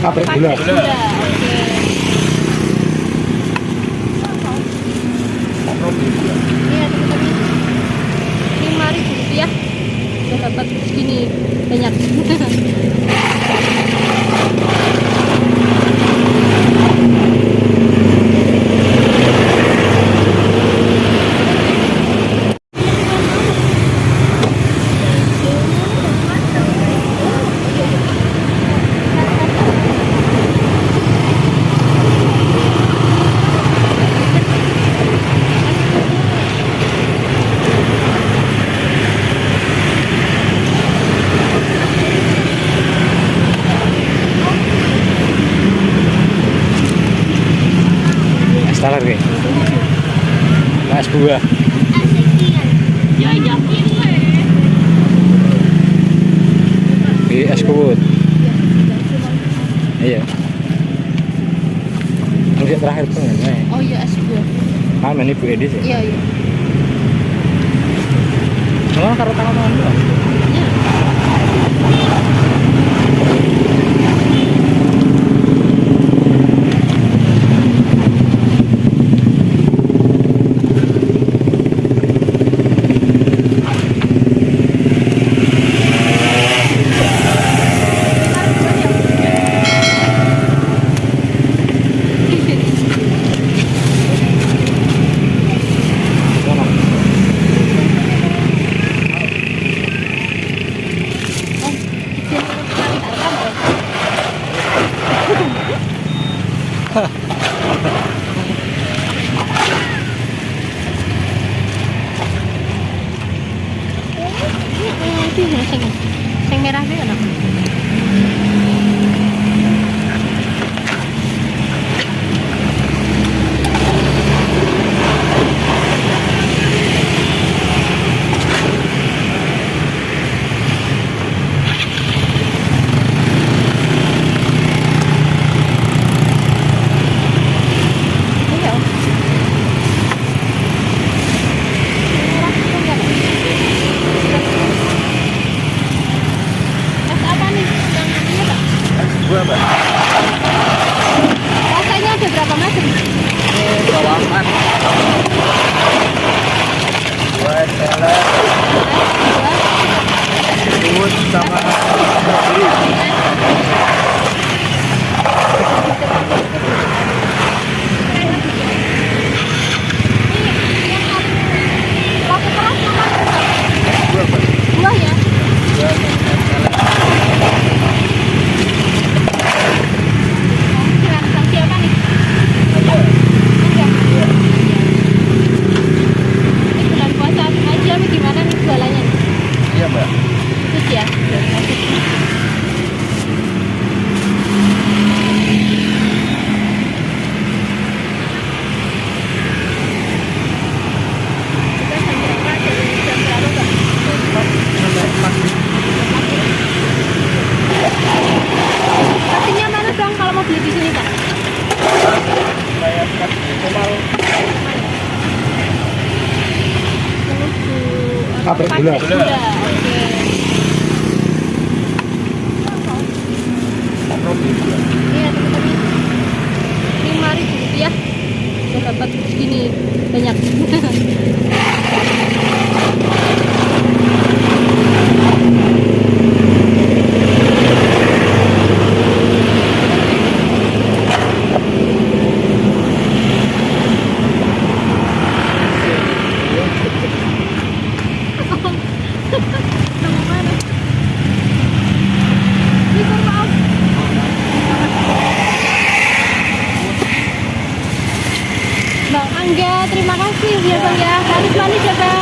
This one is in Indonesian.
Pabrik gula. Oke. Iya, teman-teman. Rp5.000 udah dapat segini banyak. Salah nih. Es buah. Di es kuut. Iya. Yang terakhir tuh nih. Oh iya, es buah. Ah, ini Bu Edi sih. Iya, iya. Malah karo tangan doang. Iya. Sing merah itu enak. Gua, Mbak. Rasanya ada berapa macam? Bawahan. Buat salad, kuut sama Buah ya? Siapa nih? Ini bulan puasa aja nih, gimana nih jualannya? Iya, Mbak. Terus ya? Pastinya mana dong kalau mau beli di sini, Pak? Pabrik gula. Oke. Iya, teman-teman. Rp5.000 udah dapat segini banyak. Bang Angga, terima kasih ya Bang ya. Manis-manis ya Bang.